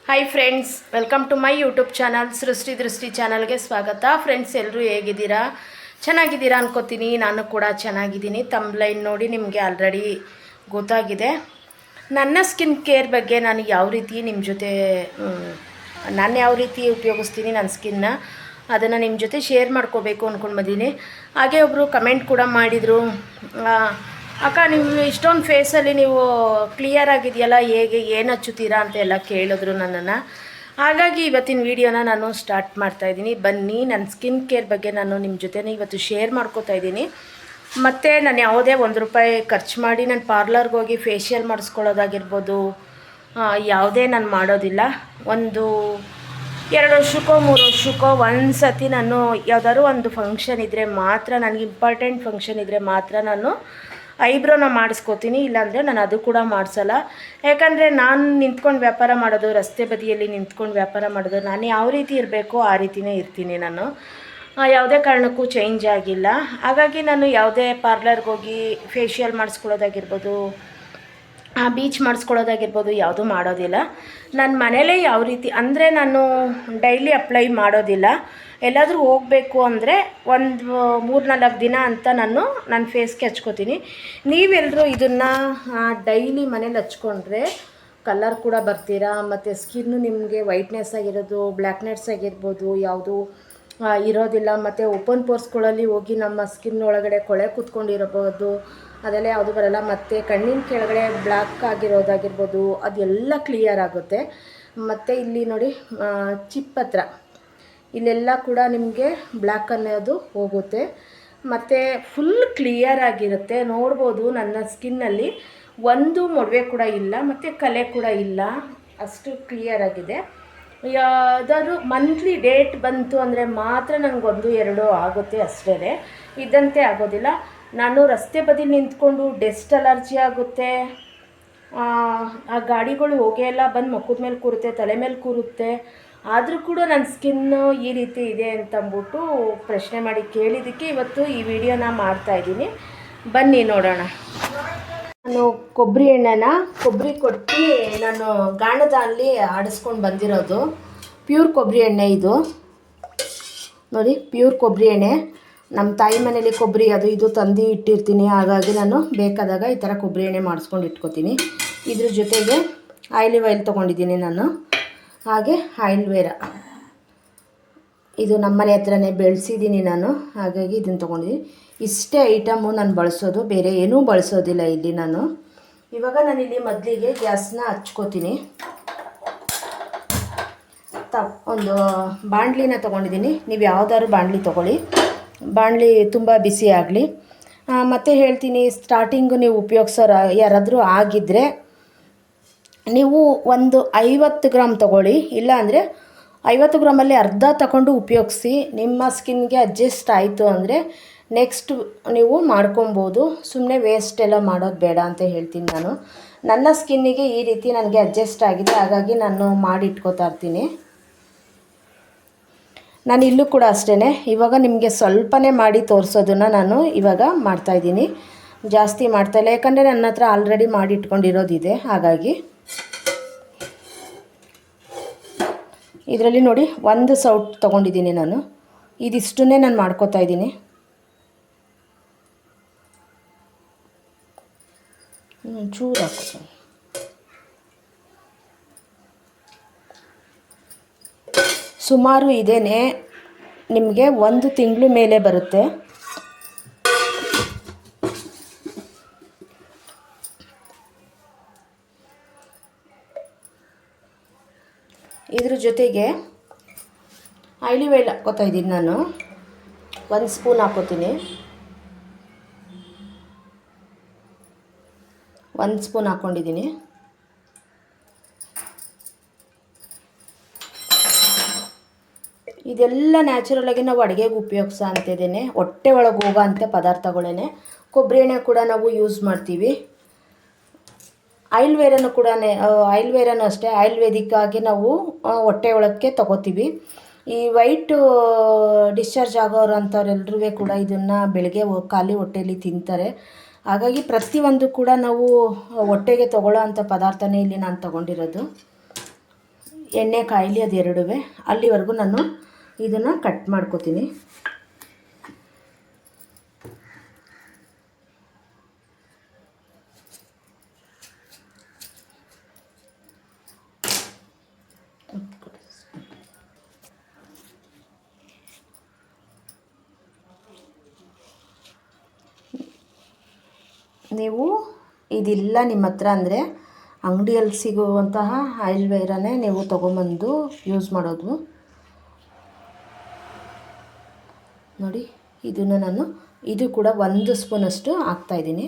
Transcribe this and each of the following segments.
Hi friends, welcome to my YouTube channel Srishti Drishti ಚಾನಲ್ಗೆ ಸ್ವಾಗತ. Friends, ಎಲ್ಲರೂ ಹೇಗಿದ್ದೀರಾ? ಚೆನ್ನಾಗಿದ್ದೀರಾ ಅನ್ಕೋತೀನಿ. ನಾನು ಕೂಡ ಚೆನ್ನಾಗಿದ್ದೀನಿ. ತಮ್ಲೈನ್ ನೋಡಿ ನಿಮಗೆ ಆಲ್ರೆಡಿ ಗೊತ್ತಾಗಿದೆ. ನನ್ನ ಸ್ಕಿನ್ ಕೇರ್ ಬಗ್ಗೆ ನಾನು ಯಾವ ರೀತಿ ನಿಮ್ಮ ಜೊತೆ ನಾನು ಯಾವ ರೀತಿ ಉಪಯೋಗಿಸ್ತೀನಿ ನನ್ನ ಸ್ಕಿನ್ನ, ಅದನ್ನು ನಿಮ್ಮ ಜೊತೆ ಶೇರ್ ಮಾಡ್ಕೋಬೇಕು ಅಂದ್ಕೊಂಡು ಬಂದೀನಿ. ಹಾಗೆ ಒಬ್ಬರು ಕಮೆಂಟ್ ಕೂಡ ಮಾಡಿದರು, ಅಕ್ಕ ನೀವು ಇಷ್ಟೊಂದು ಫೇಸಲ್ಲಿ ನೀವು ಕ್ಲಿಯರ್ ಆಗಿದೆಯಲ್ಲ, ಹೇಗೆ ಏನು ಹಚ್ಚುತ್ತೀರಾ ಅಂತೆಲ್ಲ ಕೇಳಿದ್ರು ನನ್ನನ್ನು. ಹಾಗಾಗಿ ಇವತ್ತಿನ ವೀಡಿಯೋನ ನಾನು ಸ್ಟಾರ್ಟ್ ಮಾಡ್ತಾಯಿದ್ದೀನಿ. ಬನ್ನಿ, ನನ್ನ ಸ್ಕಿನ್ ಕೇರ್ ಬಗ್ಗೆ ನಾನು ನಿಮ್ಮ ಜೊತೆನೇ ಇವತ್ತು ಶೇರ್ ಮಾಡ್ಕೋತಾ ಇದ್ದೀನಿ. ಮತ್ತು ನಾನು ಯಾವುದೇ ₹1 ಖರ್ಚು ಮಾಡಿ ನಾನು ಪಾರ್ಲರ್ಗೆ ಹೋಗಿ ಫೇಶಿಯಲ್ ಮಾಡಿಸ್ಕೊಳ್ಳೋದಾಗಿರ್ಬೋದು, ಯಾವುದೇ ನಾನು ಮಾಡೋದಿಲ್ಲ. 2 ವರ್ಷಕ್ಕೋ 3 ವರ್ಷಕ್ಕೋ ಒಂದು ಸತಿ ನಾನು ಯಾವುದಾದ್ರು ಒಂದು ಫಂಕ್ಷನ್ ಇದ್ದರೆ ಮಾತ್ರ, ನನಗೆ ಇಂಪಾರ್ಟೆಂಟ್ ಫಂಕ್ಷನ್ ಇದ್ದರೆ ಮಾತ್ರ ನಾನು ಐಬ್ರೋನ ಮಾಡಿಸ್ಕೋತೀನಿ. ಇಲ್ಲಾಂದರೆ ನಾನು ಅದು ಕೂಡ ಮಾಡಿಸಲ್ಲ. ಯಾಕಂದರೆ ನಾನು ನಿಂತ್ಕೊಂಡು ವ್ಯಾಪಾರ ಮಾಡೋದು, ರಸ್ತೆ ಬದಿಯಲ್ಲಿ ನಿಂತ್ಕೊಂಡು ವ್ಯಾಪಾರ ಮಾಡೋದು, ನಾನು ಯಾವ ರೀತಿ ಇರಬೇಕೋ ಆ ರೀತಿಯೇ ಇರ್ತೀನಿ. ನಾನು ಯಾವುದೇ ಕಾರಣಕ್ಕೂ ಚೇಂಜ್ ಆಗಿಲ್ಲ. ಹಾಗಾಗಿ ನಾನು ಯಾವುದೇ ಪಾರ್ಲರ್ಗೆ ಹೋಗಿ ಫೇಶಿಯಲ್ ಮಾಡಿಸ್ಕೊಳ್ಳೋದಾಗಿರ್ಬೋದು, ಬೀಚ್ ಮಾಡಿಸ್ಕೊಳ್ಳೋದಾಗಿರ್ಬೋದು ಯಾವುದೂ ಮಾಡೋದಿಲ್ಲ. ನನ್ನ ಮನೇಲೇ ಯಾವ ರೀತಿ ಅಂದರೆ, ನಾನು ಡೈಲಿ ಅಪ್ಲೈ ಮಾಡೋದಿಲ್ಲ. ಎಲ್ಲಾದರೂ ಹೋಗಬೇಕು ಅಂದರೆ ಒಂದು 3-4 ದಿನ ಅಂತ ನನ್ನ ಫೇಸ್ಗೆ ಹಚ್ಕೋತೀನಿ. ನೀವೆಲ್ಲರೂ ಇದನ್ನು ಡೈಲಿ ಮನೇಲಿ ಹಚ್ಕೊಂಡ್ರೆ ಕಲರ್ ಕೂಡ ಬರ್ತೀರಾ, ಮತ್ತು ಸ್ಕಿನ್ನು ನಿಮಗೆ ವೈಟ್ನೆಸ್ ಆಗಿರೋದು, ಬ್ಲ್ಯಾಕ್ನೆಸ್ ಆಗಿರ್ಬೋದು ಯಾವುದು ಇರೋದಿಲ್ಲ. ಮತ್ತು ಓಪನ್ ಪೋರ್ಸ್ಗಳಲ್ಲಿ ಹೋಗಿ ನಮ್ಮ ಸ್ಕಿನ್ ಒಳಗಡೆ ಕೊಳೆ ಕೂತ್ಕೊಂಡಿರಬಹುದು, ಅದೆಲ್ಲ ಯಾವುದು ಬರೋಲ್ಲ. ಮತ್ತು ಕಣ್ಣಿನ ಕೆಳಗಡೆ ಬ್ಲ್ಯಾಕ್ ಆಗಿರೋದಾಗಿರ್ಬೋದು ಅದೆಲ್ಲ ಕ್ಲಿಯರ್ ಆಗುತ್ತೆ. ಮತ್ತು ಇಲ್ಲಿ ನೋಡಿ, ಚಿಪ್ ಹತ್ರ ಇಲ್ಲೆಲ್ಲ ಕೂಡ ನಿಮಗೆ ಬ್ಲ್ಯಾಕ್ ಅನ್ನೋದು ಹೋಗುತ್ತೆ. ಮತ್ತು ಫುಲ್ ಕ್ಲಿಯರ್ ಆಗಿರುತ್ತೆ. ನೋಡ್ಬೋದು ನನ್ನ ಸ್ಕಿನ್ನಲ್ಲಿ ಒಂದು ಮೊಡವೆ ಕೂಡ ಇಲ್ಲ, ಮತ್ತು ಕಲೆ ಕೂಡ ಇಲ್ಲ, ಅಷ್ಟು ಕ್ಲಿಯರ್ ಆಗಿದೆ. ಯಾವುದಾದ್ರು ಮಂತ್ಲಿ ಡೇಟ್ ಬಂತು ಅಂದರೆ ಮಾತ್ರ ನನಗೆ 1-2 ಆಗುತ್ತೆ ಅಷ್ಟೇ, ಇದ್ದಂತೆ ಆಗೋದಿಲ್ಲ. ನಾನು ರಸ್ತೆ ಬದಿ ನಿಂತ್ಕೊಂಡು ಡಸ್ಟ್ ಅಲರ್ಜಿ ಆಗುತ್ತೆ, ಆ ಗಾಡಿಗಳು ಹೊಗೆ ಎಲ್ಲ ಬಂದು ಮುಖದ ಮೇಲೆ ಕೂರುತ್ತೆ, ತಲೆ ಮೇಲೆ ಕೂರುತ್ತೆ. ಆದರೂ ಕೂಡ ನನ್ನ ಸ್ಕಿನ್ನು ಈ ರೀತಿ ಇದೆ ಅಂತಂದ್ಬಿಟ್ಟು ಪ್ರಶ್ನೆ ಮಾಡಿ ಕೇಳಿದ್ದಕ್ಕೆ ಇವತ್ತು ಈ ವಿಡಿಯೋನ ಮಾಡ್ತಾಯಿದ್ದೀನಿ. ಬನ್ನಿ ನೋಡೋಣ. ನಾನು ಕೊಬ್ಬರಿ ಕೊಟ್ಟು ನಾನು ಗಾಣದಲ್ಲಿ ಆಡಿಸ್ಕೊಂಡು ಬಂದಿರೋದು ಪ್ಯೂರ್ ಕೊಬ್ಬರಿ ಎಣ್ಣೆ. ಇದು ನೋಡಿ, ಪ್ಯೂರ್ ಕೊಬ್ಬರಿ ಎಣ್ಣೆ. ನಮ್ಮ ತಾಯಿ ಮನೇಲಿ ಕೊಬ್ಬರಿ ಅದು ಇದು ತಂದು ಇಟ್ಟಿರ್ತೀನಿ. ಹಾಗಾಗಿ ನಾನು ಬೇಕಾದಾಗ ಈ ಥರ ಕೊಬ್ಬರಿ ಎಣ್ಣೆ ಮಾಡಿಸ್ಕೊಂಡು ಇಟ್ಕೋತೀನಿ. ಇದ್ರ ಜೊತೆಗೆ ಆಯಿಲ್ ತೊಗೊಂಡಿದ್ದೀನಿ ನಾನು. ಹಾಗೆ ಆಯಿಲ್ವೇರ, ಇದು ನಮ್ಮನೆ ಹತ್ರನೇ ಬೆಳೆಸಿದ್ದೀನಿ ನಾನು, ಹಾಗಾಗಿ ಇದನ್ನು ತೊಗೊಂಡಿದ್ದೀನಿ. ಇಷ್ಟೇ ಐಟಮು ನಾನು ಬಳಸೋದು, ಬೇರೆ ಏನೂ ಬಳಸೋದಿಲ್ಲ ಇಲ್ಲಿ ನಾನು. ಇವಾಗ ನಾನಿಲ್ಲಿ ಮೊದಲಿಗೆ ಗ್ಯಾಸ್ನ ಹಚ್ಕೋತೀನಿ. ಒಂದು ಬಾಣಲಿನ ತೊಗೊಂಡಿದ್ದೀನಿ. ನೀವು ಯಾವುದಾದ್ರು ಬಾಣಲಿ ತೊಗೊಳ್ಳಿ, ಬಾಣಲಿ ತುಂಬ ಬಿಸಿ ಆಗಲಿ. ಮತ್ತು ಹೇಳ್ತೀನಿ, ಸ್ಟಾರ್ಟಿಂಗು ನೀವು ಉಪಯೋಗಿಸೋರು ಯಾರಾದರೂ ಆಗಿದ್ದರೆ ನೀವು ಒಂದು 50 ಗ್ರಾಮ್ ತೊಗೊಳ್ಳಿ. ಇಲ್ಲ ಅಂದರೆ 50 ಗ್ರಾಮಲ್ಲಿ ಅರ್ಧ ತಗೊಂಡು ಉಪಯೋಗಿಸಿ. ನಿಮ್ಮ ಸ್ಕಿನ್ಗೆ ಅಡ್ಜಸ್ಟ್ ಆಯಿತು ಅಂದರೆ ನೆಕ್ಸ್ಟ್ ನೀವು ಮಾಡ್ಕೊಬೋದು. ಸುಮ್ಮನೆ ವೇಸ್ಟ್ ಎಲ್ಲ ಮಾಡೋದು ಬೇಡ ಅಂತ ಹೇಳ್ತೀನಿ ನಾನು. ನನ್ನ ಸ್ಕಿನ್ನಿಗೆ ಈ ರೀತಿ ನನಗೆ ಅಡ್ಜಸ್ಟ್ ಆಗಿದೆ, ಹಾಗಾಗಿ ನಾನು ಮಾಡಿ ಇಟ್ಕೋತಾ ಇರ್ತೀನಿ. ನಾನು ಇಲ್ಲೂ ಕೂಡ ಅಷ್ಟೇ, ಇವಾಗ ನಿಮಗೆ ಸ್ವಲ್ಪನೇ ಮಾಡಿ ತೋರಿಸೋದನ್ನು ನಾನು ಇವಾಗ ಮಾಡ್ತಾಯಿದ್ದೀನಿ. ಜಾಸ್ತಿ ಮಾಡ್ತಾಯಿಲ್ಲ, ಯಾಕಂದರೆ ನನ್ನ ಹತ್ರ ಆಲ್ರೆಡಿ ಮಾಡಿ ಇಟ್ಕೊಂಡಿರೋದಿದೆ. ಹಾಗಾಗಿ ಇದರಲ್ಲಿ ನೋಡಿ, 1 ಸೌಟ್ ತೊಗೊಂಡಿದ್ದೀನಿ ನಾನು. ಇದಿಷ್ಟನ್ನೇ ನಾನು ಮಾಡ್ಕೋತಾ ಇದ್ದೀನಿ. ಚೂರು ಹಾಕೋ. ಸುಮಾರು ಇದೇನೆ, ನಿಮಗೆ 1 ತಿಂಗಳು ಮೇಲೆ ಬರುತ್ತೆ. ಇದ್ರ ಜೊತೆಗೆ ಆಯಿಲ್ ಹಾಕ್ಕೋತಾ ಇದ್ದೀನಿ ನಾನು. 1 ಸ್ಪೂನ್ ಹಾಕ್ಕೋತೀನಿ. 1 ಸ್ಪೂನ್ ಹಾಕ್ಕೊಂಡಿದ್ದೀನಿ. ಇದೆಲ್ಲ ನ್ಯಾಚುರಲಾಗಿ ನಾವು ಅಡುಗೆಗೆ ಉಪಯೋಗಿಸೋ ಅಂಥದ್ದೇನೆ, ಹೊಟ್ಟೆ ಒಳಗೆ ಹೋಗೋ ಅಂಥ ಪದಾರ್ಥಗಳೇ. ಕೊಬ್ಬರಿ ಎಣ್ಣೆ ಕೂಡ ನಾವು ಯೂಸ್ ಮಾಡ್ತೀವಿ. ಆಯುರ್ವೇದನೂ ಕೂಡ ಆಯುರ್ವೇದನೂ ಅಷ್ಟೇ, ಆಯುರ್ವೇದಿಕ್ಕಾಗಿ ನಾವು ಹೊಟ್ಟೆ ಒಳಕ್ಕೆ ತೊಗೋತೀವಿ. ಈ ವೈಟ್ ಡಿಸ್ಚಾರ್ಜ್ ಆಗೋರು ಅಂಥವ್ರೆಲ್ಲರೂ ಕೂಡ ಇದನ್ನು ಬೆಳಗ್ಗೆ ಖಾಲಿ ಹೊಟ್ಟೆಯಲ್ಲಿ ತಿಂತಾರೆ. ಹಾಗಾಗಿ ಪ್ರತಿಯೊಂದು ಕೂಡ ನಾವು ಹೊಟ್ಟೆಗೆ ತೊಗೊಳ್ಳೋ ಅಂಥ ಪದಾರ್ಥನೇ ಇಲ್ಲಿ ನಾನು ತೊಗೊಂಡಿರೋದು. ಎಣ್ಣೆ ಕಾಯಿಲಿ ಅದೆರಡೂ ಅಲ್ಲಿವರೆಗೂ ನಾನು ಇದನ್ನು ಕಟ್ ಮಾಡ್ಕೋತೀನಿ. ನೀವು ಇದಿಲ್ಲ ನಿಮ್ಮ ಹತ್ರ ಅಂದರೆ ಅಂಗಡಿಯಲ್ಲಿ ಸಿಗುವಂತಹ ಆಯಿಲ್ ವೇರನ್ನೇ ನೀವು ತೊಗೊಂಬಂದು ಯೂಸ್ ಮಾಡೋದು. ನೋಡಿ ಇದನ್ನು ನಾನು ಇದು ಕೂಡ 1 ಸ್ಪೂನಷ್ಟು ಹಾಕ್ತಾಯಿದ್ದೀನಿ.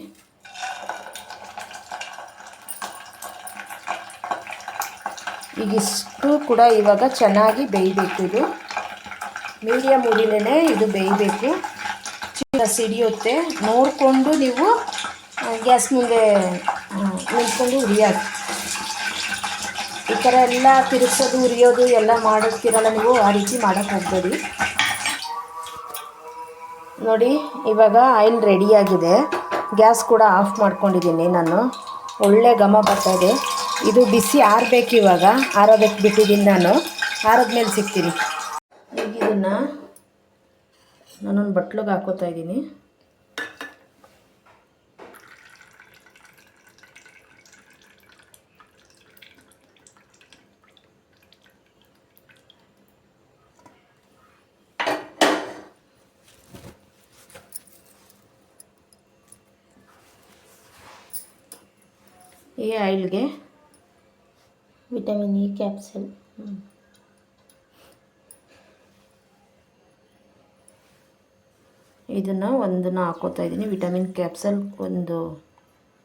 ಈಗಿಷ್ಟು ಕೂಡ ಇವಾಗ ಚೆನ್ನಾಗಿ ಬೇಯಬೇಕು. ಇದು ಮೀಡಿಯಮ್ ಉರಿಲೇ ಇದು ಬೇಯಬೇಕು. ಸಿಡಿಯುತ್ತೆ ನೋಡಿಕೊಂಡು ನೀವು ಗ್ಯಾಸ್ ಮುಂದೆ ನಿಂತ್ಕೊಂಡು ಉರಿಯೋದು. ಈ ಥರ ಎಲ್ಲ ತಿರುಗಿಸೋದು ಉರಿಯೋದು ಎಲ್ಲ ಮಾಡುತ್ತೀರಲ್ಲ ನೀವು, ಆ ರೀತಿ ಮಾಡೋಕ್ಕೆ ಹೋಗಬೇಡಿ. ನೋಡಿ ಇವಾಗ ಆಯಿಲ್ ರೆಡಿಯಾಗಿದೆ. ಗ್ಯಾಸ್ ಕೂಡ ಆಫ್ ಮಾಡ್ಕೊಂಡಿದ್ದೀನಿ ನಾನು. ಒಳ್ಳೆ ಘಮ ಬರ್ತಾಯಿದೆ. ಇದು ಬಿಸಿ ಆರಬೇಕು. ಇವಾಗ ಆರೋದಕ್ಕೆ ಬಿಟ್ಟಿದ್ದೀನಿ ನಾನು. ಆರೋದ್ಮೇಲೆ ಸಿಗ್ತೀನಿ. ಈಗ ಇದನ್ನು ನಾನೊಂದು ಬಟ್ಲಿಗೆ ಹಾಕೋತಾ ಇದ್ದೀನಿ. ಈ ಆಯಿಲ್ಗೆ ವಿಟಮಿನ್ ಇ ಕ್ಯಾಪ್ಸೂಲ್ ಇದನ್ನು ಒಂದನ್ನು ಹಾಕೋತಾ ಇದ್ದೀನಿ. ವಿಟಮಿನ್ ಕ್ಯಾಪ್ಸೂಲ್ ಒಂದು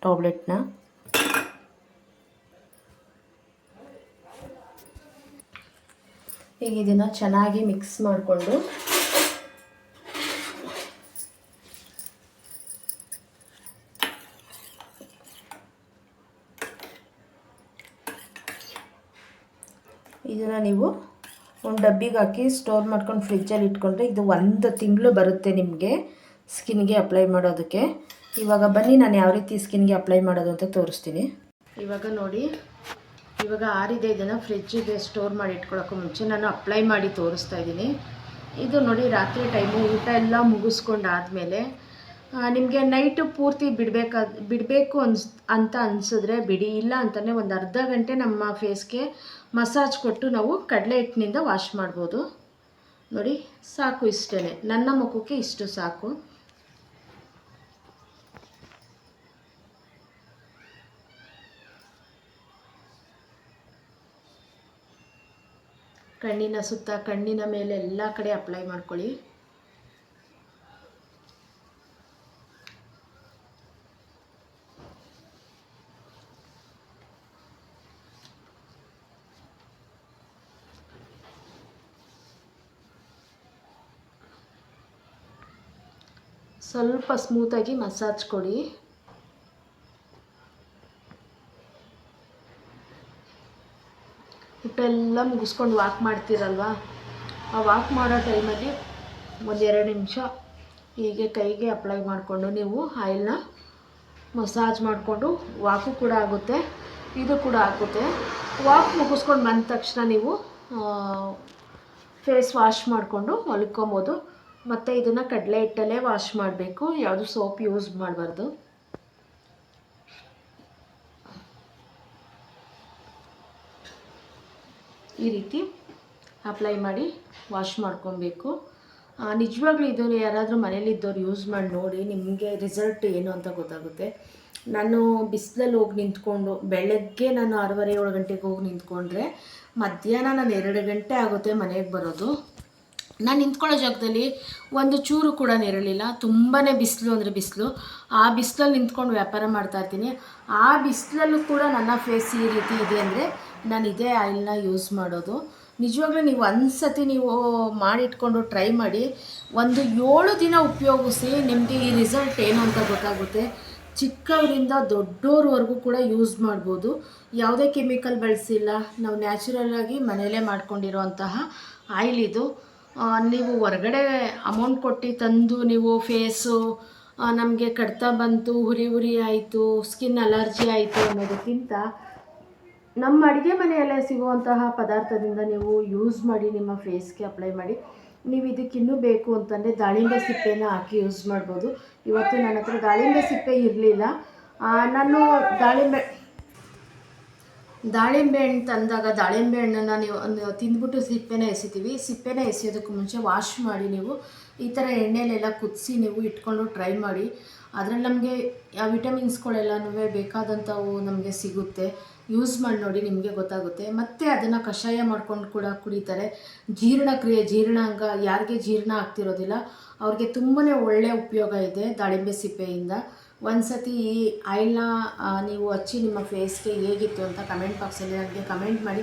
ಟ್ಯಾಬ್ಲೆಟ್ನ. ಈಗ ಇದನ್ನು ಚೆನ್ನಾಗಿ ಮಿಕ್ಸ್ ಮಾಡಿಕೊಂಡು ಇದನ್ನು ನೀವು ಒಂದು ಡಬ್ಬಿಗೆ ಹಾಕಿ ಸ್ಟೋರ್ ಮಾಡ್ಕೊಂಡು ಫ್ರಿಜ್ಜಲ್ಲಿ ಇಟ್ಕೊಂಡ್ರೆ ಇದು 1 ತಿಂಗಳು ಬರುತ್ತೆ ನಿಮಗೆ ಸ್ಕಿನ್ಗೆ ಅಪ್ಲೈ ಮಾಡೋದಕ್ಕೆ. ಇವಾಗ ಬನ್ನಿ ನಾನು ಯಾವ ರೀತಿ ಸ್ಕಿನ್ಗೆ ಅಪ್ಲೈ ಮಾಡೋದು ಅಂತ ತೋರಿಸ್ತೀನಿ. ಇವಾಗ ನೋಡಿ, ಇವಾಗ ಆರಿದೆ. ಇದನ್ನು ಫ್ರಿಜ್ಜಿಗೆ ಸ್ಟೋರ್ ಮಾಡಿ ಇಟ್ಕೊಳ್ಳೋಕ್ಕೂ ಮುಂಚೆ ನಾನು ಅಪ್ಲೈ ಮಾಡಿ ತೋರಿಸ್ತಾ ಇದ್ದೀನಿ. ಇದು ನೋಡಿ ರಾತ್ರಿ ಟೈಮು ಊಟ ಎಲ್ಲ ಮುಗಿಸ್ಕೊಂಡಾದಮೇಲೆ ನಿಮಗೆ ನೈಟು ಪೂರ್ತಿ ಬಿಡಬೇಕು ಅಂತ ಅನಿಸಿದ್ರೆ ಬಿಡಿ. ಇಲ್ಲ ಅಂತಲೇ ಒಂದು ಅರ್ಧ ಗಂಟೆ ನಮ್ಮ ಫೇಸ್ಗೆ ಮಸಾಜ್ ಕೊಟ್ಟು ನಾವು ಕಡಲೆ ಹಿಟ್ಟಿನಿಂದ ವಾಶ್ ಮಾಡ್ಬೋದು. ನೋಡಿ ಸಾಕು, ಇಷ್ಟೇ. ನನ್ನ ಮುಖಕ್ಕೆ ಇಷ್ಟು ಸಾಕು. ಕಣ್ಣಿನ ಸುತ್ತ, ಕಣ್ಣಿನ ಮೇಲೆ ಎಲ್ಲ ಕಡೆ ಅಪ್ಲೈ ಮಾಡ್ಕೊಳ್ಳಿ. ಸ್ವಲ್ಪ ಸ್ಮೂತಾಗಿ ಮಸಾಜ್ ಕೊಡಿ. ಊಟೆಲ್ಲ ಮುಗಿಸ್ಕೊಂಡು ವಾಕ್ ಮಾಡ್ತೀರಲ್ವ, ಆ ವಾಕ್ ಮಾಡೋ ಟೈಮಲ್ಲಿ 1-2 ನಿಮಿಷ ಹೀಗೆ ಕೈಗೆ ಅಪ್ಲೈ ಮಾಡಿಕೊಂಡು ನೀವು ಆಯಿಲ್ನ ಮಸಾಜ್ ಮಾಡಿಕೊಂಡು ವಾಕು ಕೂಡ ಆಗುತ್ತೆ, ಇದು ಕೂಡ ಆಗುತ್ತೆ. ವಾಕ್ ಮುಗಿಸ್ಕೊಂಡು ಬಂದ ತಕ್ಷಣ ನೀವು ಫೇಸ್ ವಾಶ್ ಮಾಡಿಕೊಂಡು ಮಲ್ಕೊಬೋದು. ಮತ್ತು ಇದನ್ನು ಕಡಲೆ ಹಿಟ್ಟಲ್ಲೇ ವಾಶ್ ಮಾಡಬೇಕು, ಯಾವುದು ಸೋಪ್ ಯೂಸ್ ಮಾಡಬಾರ್ದು. ಈ ರೀತಿ ಅಪ್ಲೈ ಮಾಡಿ ವಾಶ್ ಮಾಡ್ಕೊಬೇಕು. ನಿಜವಾಗ್ಲೂ ಇದು ಯಾರಾದರೂ ಮನೇಲಿದ್ದವ್ರು ಯೂಸ್ ಮಾಡಿ ನೋಡಿ, ನಿಮಗೆ ರಿಸಲ್ಟ್ ಏನು ಅಂತ ಗೊತ್ತಾಗುತ್ತೆ. ನಾನು ಬಿಸಿಲಲ್ಲಿ ಹೋಗಿ ನಿಂತ್ಕೊಂಡು ಬೆಳಗ್ಗೆ ನಾನು 6:30-7 ಗಂಟೆಗೆ ಹೋಗಿ ನಿಂತ್ಕೊಂಡ್ರೆ ಮಧ್ಯಾಹ್ನ ನಾನು 2 ಗಂಟೆ ಆಗುತ್ತೆ ಮನೆಗೆ ಬರೋದು. ನಾನು ನಿಂತ್ಕೊಳ್ಳೋ ಜಾಗದಲ್ಲಿ ಒಂದು ಚೂರು ಕೂಡ ನೆರಳಿಲ್ಲ. ತುಂಬಾ ಬಿಸಿಲು ಅಂದರೆ ಬಿಸಿಲು. ಆ ಬಿಸಿಲಲ್ಲಿ ನಿಂತ್ಕೊಂಡು ವ್ಯಾಪಾರ ಮಾಡ್ತಾಯಿರ್ತೀನಿ. ಆ ಬಿಸಿಲಲ್ಲೂ ಕೂಡ ನನ್ನ ಫೇಸ್ ಈ ರೀತಿ ಇದೆ ಅಂದರೆ ನಾನು ಇದೇ ಆಯಿಲ್ನ ಯೂಸ್ ಮಾಡೋದು. ನಿಜವಾಗ್ಲೂ ನೀವು ಒಂದ್ಸತಿ ನೀವು ಮಾಡಿಟ್ಕೊಂಡು ಟ್ರೈ ಮಾಡಿ, ಒಂದು 7 ದಿನ ಉಪಯೋಗಿಸಿ, ನಿಮಗೆ ಈ ರಿಸಲ್ಟ್ ಏನು ಅಂತ ಗೊತ್ತಾಗುತ್ತೆ. ಚಿಕ್ಕವರಿಂದ ದೊಡ್ಡೋರ್ವರೆಗೂ ಕೂಡ ಯೂಸ್ ಮಾಡ್ಬೋದು. ಯಾವುದೇ ಕೆಮಿಕಲ್ ಬಳಸಿಲ್ಲ, ನಾವು ನ್ಯಾಚುರಲ್ಲಾಗಿ ಮನೆಯಲ್ಲೇ ಮಾಡ್ಕೊಂಡಿರೋಂತಹ ಆಯಿಲ್ ಇದು. ನೀವು ಹೊರಗಡೆ ಅಮೌಂಟ್ ಕೊಟ್ಟು ತಂದು ನೀವು ಫೇಸು ನಮಗೆ ಕಡ್ತಾ ಬಂತು, ಉರಿ ಆಯಿತು, ಸ್ಕಿನ್ ಅಲರ್ಜಿ ಆಯಿತು ಅನ್ನೋದಕ್ಕಿಂತ ನಮ್ಮ ಅಡುಗೆ ಮನೆಯಲ್ಲೇ ಸಿಗುವಂತಹ ಪದಾರ್ಥದಿಂದ ನೀವು ಯೂಸ್ ಮಾಡಿ, ನಿಮ್ಮ ಫೇಸ್ಗೆ ಅಪ್ಲೈ ಮಾಡಿ. ನೀವು ಇದಕ್ಕಿನ್ನೂ ಬೇಕು ಅಂತಂದರೆ ದಾಳಿಂಬೆ ಸಿಪ್ಪೆನ ಹಾಕಿ ಯೂಸ್ ಮಾಡ್ಬೋದು. ಇವತ್ತು ನನ್ನ ಹತ್ರ ದಾಳಿಂಬೆ ಸಿಪ್ಪೆ ಇರಲಿಲ್ಲ. ನಾನು ದಾಳಿಂಬೆ ಹಣ್ಣು ತಂದಾಗ ದಾಳಿಂಬೆ ಹಣ್ಣನ್ನು ನೀವು ತಿಂದ್ಬಿಟ್ಟು ಸಿಪ್ಪೆನ ಎಸೆಯೋದಕ್ಕೂ ಮುಂಚೆ ವಾಶ್ ಮಾಡಿ ನೀವು ಈ ಥರ ಎಣ್ಣೆಲೆಲ್ಲ ಕುದಿಸಿ ನೀವು ಇಟ್ಕೊಂಡು ಟ್ರೈ ಮಾಡಿ. ಅದರಲ್ಲಿ ನಮಗೆ ವಿಟಮಿನ್ಸ್ಗಳೆಲ್ಲನೂ ಬೇಕಾದಂಥವು ನಮಗೆ ಸಿಗುತ್ತೆ. ಯೂಸ್ ಮಾಡಿ ನೋಡಿ, ನಿಮಗೆ ಗೊತ್ತಾಗುತ್ತೆ. ಮತ್ತು ಅದನ್ನು ಕಷಾಯ ಮಾಡ್ಕೊಂಡು ಕೂಡ ಕುಡಿತಾರೆ. ಜೀರ್ಣಾಂಗ ಯಾರಿಗೆ ಜೀರ್ಣ ಆಗ್ತಿರೋದಿಲ್ಲ ಅವ್ರಿಗೆ ತುಂಬಾ ಒಳ್ಳೆಯ ಉಪಯೋಗ ಇದೆ ದಾಳಿಂಬೆ ಸಿಪ್ಪೆಯಿಂದ. ಒಂದು ಸತಿ ಈ ಆಯಿಲ್ನ ನೀವು ಹಚ್ಚಿ ನಿಮ್ಮ ಫೇಸ್ಗೆ ಹೇಗಿತ್ತು ಅಂತ ಕಮೆಂಟ್ ಬಾಕ್ಸಲ್ಲಿ ನನಗೆ ಕಮೆಂಟ್ ಮಾಡಿ.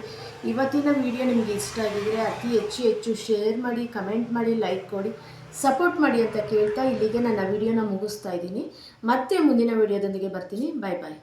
ಇವತ್ತಿನ ವಿಡಿಯೋ ನಿಮಗೆ ಇಷ್ಟ ಆಗಿದ್ದರೆ ಅತಿ ಹೆಚ್ಚು ಶೇರ್ ಮಾಡಿ, ಕಮೆಂಟ್ ಮಾಡಿ, ಲೈಕ್ ಕೊಡಿ, ಸಪೋರ್ಟ್ ಮಾಡಿ ಅಂತ ಕೇಳ್ತಾ ಇಲ್ಲಿಗೆ ನನ್ನ ವಿಡಿಯೋನ ಮುಗಿಸ್ತಾ ಇದ್ದೀನಿ. ಮತ್ತೆ ಮುಂದಿನ ವಿಡಿಯೋದೊಂದಿಗೆ ಬರ್ತೀನಿ. ಬಾಯ್ ಬಾಯ್.